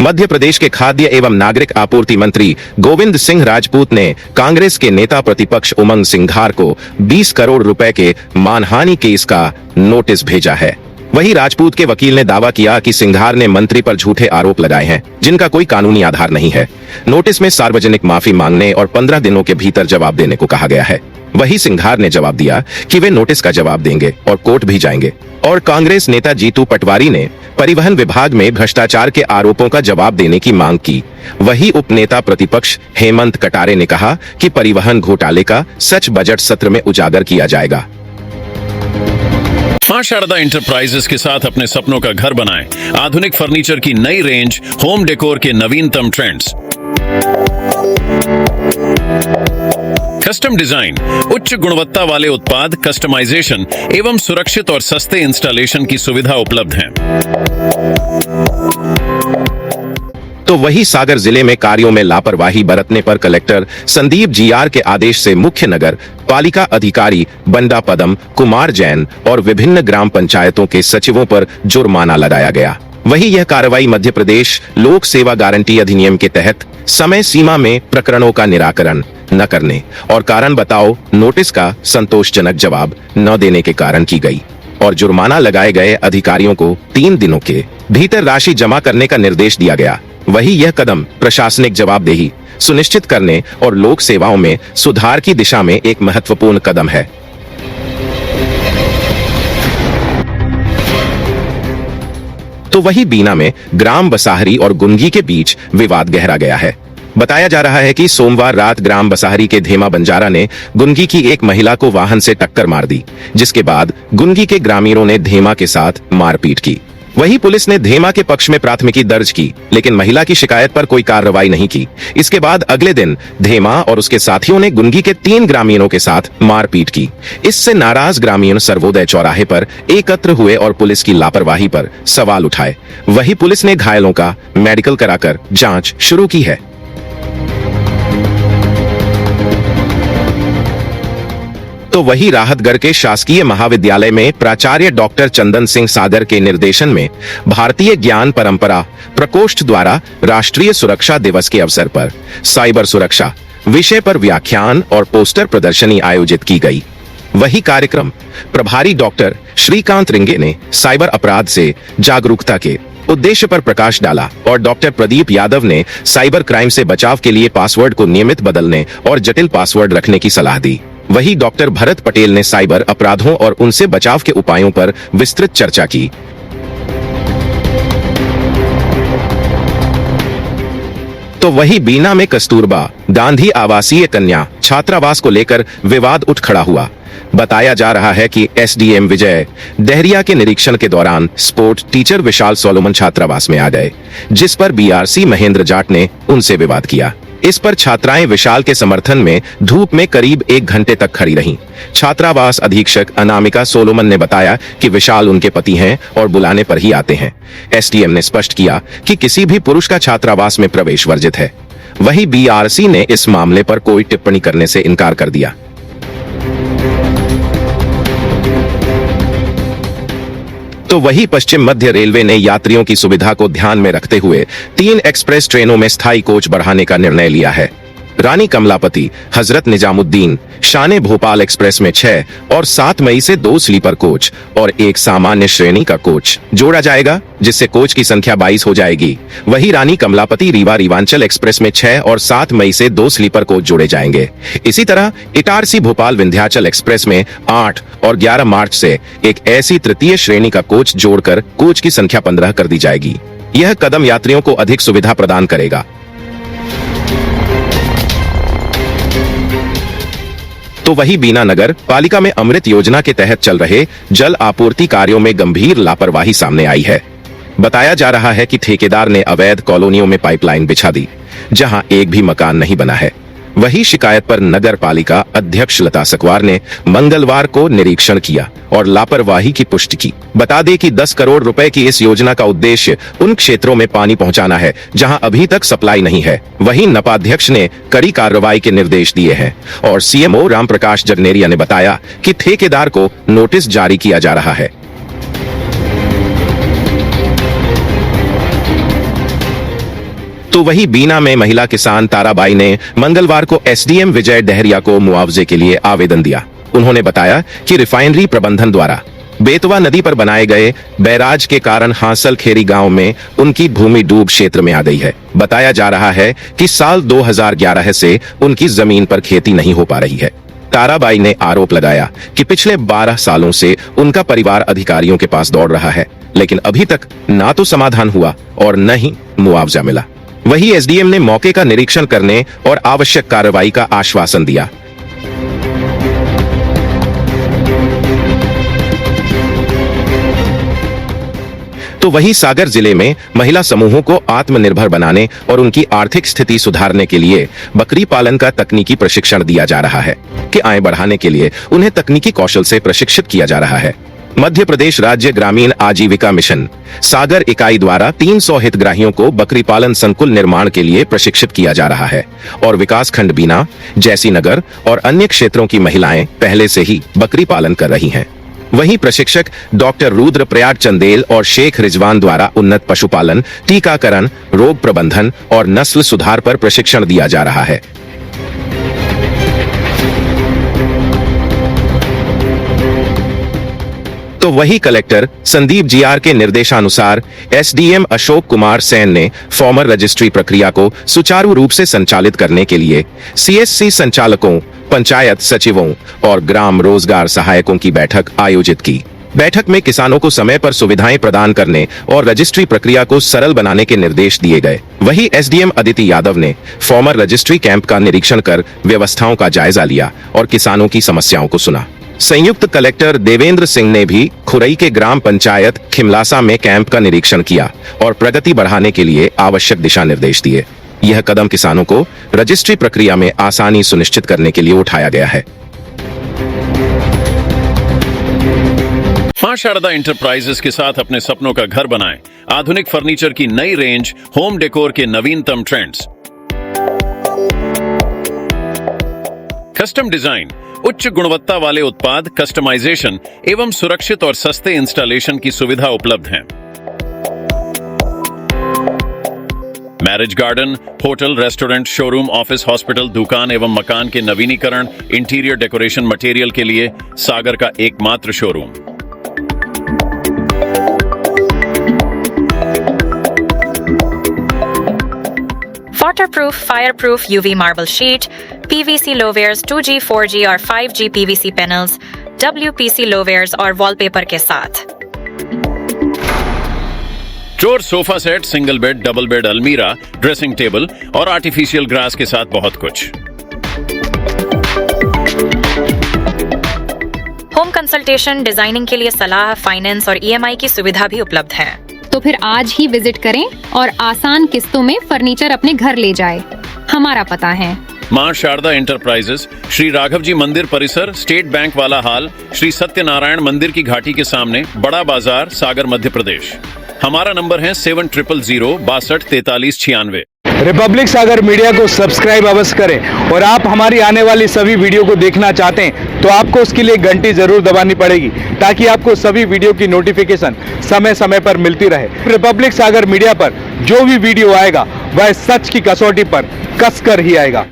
मध्य प्रदेश के खाद्य एवं नागरिक आपूर्ति मंत्री गोविंद सिंह राजपूत ने कांग्रेस के नेता प्रतिपक्ष उमंग सिंघार को 20 करोड़ रुपए के मानहानि केस का नोटिस भेजा है। वहीं राजपूत के वकील ने दावा किया कि सिंघार ने मंत्री पर झूठे आरोप लगाए हैं जिनका कोई कानूनी आधार नहीं है। नोटिस में सार्वजनिक माफी मांगने और 15 दिनों के भीतर जवाब देने को कहा गया है। वहीं सिंघार ने जवाब दिया कि वे नोटिस का जवाब देंगे और कोर्ट भी जाएंगे। और कांग्रेस नेता जीतू पटवारी ने परिवहन विभाग में भ्रष्टाचार के आरोपों का जवाब देने की मांग की। वहीं उपनेता प्रतिपक्ष हेमंत कटारे ने कहा कि परिवहन घोटाले का सच बजट सत्र में उजागर किया जाएगा। मां शारदा इंटरप्राइजेस के साथ अपने सपनों का घर बनाएं। आधुनिक फर्नीचर की नई रेंज, होम डेकोर के नवीनतम ट्रेंड्स, कस्टम डिजाइन, उच्च गुणवत्ता वाले उत्पाद, कस्टमाइजेशन एवं सुरक्षित और सस्ते इंस्टॉलेशन की सुविधा उपलब्ध है। तो वही सागर जिले में कार्यों में लापरवाही बरतने पर कलेक्टर संदीप जीआर के आदेश से मुख्य नगर पालिका अधिकारी बंडा पदम कुमार जैन और विभिन्न ग्राम पंचायतों के सचिवों पर जुर्माना लगाया गया। वही यह कार्रवाई मध्य प्रदेश लोक सेवा गारंटी अधिनियम के तहत समय सीमा में प्रकरणों का निराकरण न करने और कारण बताओ नोटिस का संतोषजनक जवाब न देने के कारण की गई और जुर्माना लगाए गए अधिकारियों को 3 दिनों के भीतर राशि जमा करने का निर्देश दिया गया। वही यह कदम प्रशासनिक जवाबदेही सुनिश्चित करने और लोक सेवाओं में सुधार की दिशा में एक महत्वपूर्ण कदम है। तो वही बीना में ग्राम बसाहरी और गुंगी के बीच विवाद गहरा गया है। बताया जा रहा है कि सोमवार रात ग्राम बसाहरी के धेमा बंजारा ने गुंगी की एक महिला को वाहन से टक्कर मार दी, जिसके बाद गुंगी के ग्रामीणों ने धेमा के साथ मारपीट की। वही पुलिस ने धेमा के पक्ष में प्राथमिकी दर्ज की, लेकिन महिला की शिकायत पर कोई कार्रवाई नहीं की। इसके बाद अगले दिन धेमा और उसके साथियों ने गुंगी के 3 ग्रामीणों के साथ मारपीट की। इससे नाराज ग्रामीण सर्वोदय चौराहे पर एकत्र हुए और पुलिस की लापरवाही पर सवाल उठाए। वही पुलिस ने घायलों का मेडिकल कराकर जांच शुरू की है। तो वही राहतगढ़ के शासकीय महाविद्यालय में प्राचार्य डॉक्टर चंदन सिंह सागर के निर्देशन में भारतीय ज्ञान परंपरा प्रकोष्ठ द्वारा राष्ट्रीय सुरक्षा दिवस के अवसर पर साइबर सुरक्षा विषय पर व्याख्यान और पोस्टर प्रदर्शनी आयोजित की गई। वही कार्यक्रम प्रभारी डॉक्टर श्रीकांत रिंगे ने साइबर अपराध से जागरूकता के उद्देश्य पर प्रकाश डाला और डॉक्टर प्रदीप यादव ने साइबर क्राइम से बचाव के लिए पासवर्ड को नियमित बदलने और जटिल पासवर्ड रखने की सलाह दी। वही डॉक्टर भरत पटेल ने साइबर अपराधों और उनसे बचाव के उपायों पर विस्तृत चर्चा की। तो वही बीना में कस्तूरबा गांधी आवासीय कन्या छात्रावास को लेकर विवाद उठ खड़ा हुआ। बताया जा रहा है कि एसडीएम विजय दहरिया के निरीक्षण के दौरान स्पोर्ट टीचर विशाल सोलोमन छात्रावास में आ गए, जिस पर बीआरसी महेंद्र जाट ने उनसे विवाद किया। इस पर छात्राएं विशाल के समर्थन में धूप में करीब 1 घंटे तक खड़ी रहीं। छात्रावास अधीक्षक अनामिका सोलोमन ने बताया कि विशाल उनके पति हैं और बुलाने पर ही आते हैं। एसडीएम ने स्पष्ट किया कि किसी भी पुरुष का छात्रावास में प्रवेश वर्जित है। वही बीआरसी ने इस मामले पर कोई टिप्पणी करने से इनकार कर दिया। तो वही पश्चिम मध्य रेलवे ने यात्रियों की सुविधा को ध्यान में रखते हुए 3 एक्सप्रेस ट्रेनों में स्थायी कोच बढ़ाने का निर्णय लिया है। रानी कमलापति, हजरत निजामुद्दीन, शान भोपाल एक्सप्रेस में 6 और 7 मई से 2 स्लीपर कोच और 1 सामान्य श्रेणी का कोच जोड़ा जाएगा, जिससे कोच की संख्या 22 हो जाएगी। वही रानी कमलापति रीवा रीवांचल एक्सप्रेस में 6 और 7 मई से 2 स्लीपर कोच जोड़े जाएंगे। इसी तरह इटारसी भोपाल विंध्याचल एक्सप्रेस में 8 और 11 मार्च से एक ऐसी तृतीय श्रेणी का कोच जोड़कर कोच की संख्या 15 कर दी जाएगी। यह कदम यात्रियों को अधिक सुविधा प्रदान करेगा। तो वही बीना नगर पालिका में अमृत योजना के तहत चल रहे जल आपूर्ति कार्यों में गंभीर लापरवाही सामने आई है। बताया जा रहा है कि ठेकेदार ने अवैध कॉलोनियों में पाइपलाइन बिछा दी, जहां एक भी मकान नहीं बना है। वही शिकायत पर नगर पालिका अध्यक्ष लता सकवार ने मंगलवार को निरीक्षण किया और लापरवाही की पुष्टि की। बता दें कि 10 करोड़ रुपए की इस योजना का उद्देश्य उन क्षेत्रों में पानी पहुंचाना है जहां अभी तक सप्लाई नहीं है। वहीं नपाध्यक्ष ने कड़ी कार्रवाई के निर्देश दिए हैं और सीएमओ रामप्रकाश जगनेरिया ने बताया कि ठेकेदार को नोटिस जारी किया जा रहा है। तो वही बीना में महिला किसान ताराबाई ने मंगलवार को एसडीएम विजय डहरिया को मुआवजे के लिए आवेदन दिया। उन्होंने बताया कि रिफाइनरी प्रबंधन द्वारा बेतवा नदी पर बनाए गए बैराज के कारण हांसल खेरी गांव में उनकी भूमि डूब क्षेत्र में आ गई है। बताया जा रहा है कि साल 2011 से उनकी जमीन पर खेती नहीं हो पा रही है। ताराबाई ने आरोप लगाया कि पिछले 12 सालों से उनका परिवार अधिकारियों के पास दौड़ रहा है, लेकिन अभी तक ना तो समाधान हुआ और न ही मुआवजा मिला। वही एसडीएम ने मौके का निरीक्षण करने और आवश्यक कार्रवाई का आश्वासन दिया। तो वही सागर जिले में महिला समूहों को आत्मनिर्भर बनाने और उनकी आर्थिक स्थिति सुधारने के लिए बकरी पालन का तकनीकी प्रशिक्षण दिया जा रहा है कि आय बढ़ाने के लिए उन्हें तकनीकी कौशल से प्रशिक्षित किया जा रहा है। मध्य प्रदेश राज्य ग्रामीण आजीविका मिशन सागर इकाई द्वारा 300 हितग्राहियों को बकरी पालन संकुल निर्माण के लिए प्रशिक्षित किया जा रहा है और विकास खंड बीना, जैसीनगर और अन्य क्षेत्रों की महिलाएं पहले से ही बकरी पालन कर रही हैं। वहीं प्रशिक्षक डॉक्टर रुद्र प्रयाग चंदेल और शेख रिजवान द्वारा उन्नत पशुपालन, टीकाकरण, रोग प्रबंधन और नस्ल सुधार पर प्रशिक्षण दिया जा रहा है। तो वही कलेक्टर संदीप जीआर के निर्देशानुसार एसडीएम अशोक कुमार सेन ने फॉर्मर रजिस्ट्री प्रक्रिया को सुचारू रूप से संचालित करने के लिए सीएससी संचालकों, पंचायत सचिवों और ग्राम रोजगार सहायकों की बैठक आयोजित की। बैठक में किसानों को समय पर सुविधाएं प्रदान करने और रजिस्ट्री प्रक्रिया को सरल बनाने के निर्देश दिए गए। वही एसडीएम अदिति यादव ने फॉर्मर रजिस्ट्री कैंप का निरीक्षण कर व्यवस्थाओं का जायजा लिया और किसानों की समस्याओं को सुना। संयुक्त कलेक्टर देवेंद्र सिंह ने भी खुरई के ग्राम पंचायत खिमलासा में कैंप का निरीक्षण किया और प्रगति बढ़ाने के लिए आवश्यक दिशा निर्देश दिए। यह कदम किसानों को रजिस्ट्री प्रक्रिया में आसानी सुनिश्चित करने के लिए उठाया गया है। मां शारदा इंटरप्राइजेस के साथ अपने सपनों का घर बनाएं। आधुनिक फर्नीचर की नई रेंज, होम डेकोर के नवीनतम ट्रेंड्स, कस्टम डिजाइन, उच्च गुणवत्ता वाले उत्पाद, कस्टमाइजेशन एवं सुरक्षित और सस्ते इंस्टॉलेशन की सुविधा उपलब्ध है। Marriage garden, hotel, restaurant, showroom, office, hospital, दुकान एवं मकान के नवीनीकरण, इंटीरियर डेकोरेशन मटेरियल के लिए सागर का एकमात्र showroom. Waterproof, fireproof UV marble sheet, PVC lowwares 2G, 4G और 5G PVC panels, WPC lowwares और wallpaper के साथ। Drawer, sofa set, single bed, double bed, अलमीरा, ड्रेसिंग टेबल और आर्टिफिशियल ग्रास के साथ बहुत कुछ। होम कंसल्टेशन, डिजाइनिंग के लिए सलाह, फाइनेंस और EMI की सुविधा भी उपलब्ध है। तो फिर आज ही विजिट करें और आसान किस्तों में फर्नीचर अपने घर ले जाए। हमारा पता है मां शारदा इंटरप्राइजेस, श्री राघव जी मंदिर परिसर, स्टेट बैंक वाला हाल, श्री सत्यनारायण मंदिर की घाटी के सामने, बड़ा बाजार, सागर, मध्य प्रदेश। हमारा नंबर है 7000624396। रिपब्लिक सागर मीडिया को सब्सक्राइब अवश्य करें और आप हमारी आने वाली सभी वीडियो को देखना चाहते हैं तो आपको उसके लिए घंटी जरूर दबानी पड़ेगी ताकि आपको सभी वीडियो की नोटिफिकेशन समय समय पर मिलती रहे। रिपब्लिक सागर मीडिया पर जो भी वीडियो आएगा वह सच की कसौटी पर कसकर ही आएगा।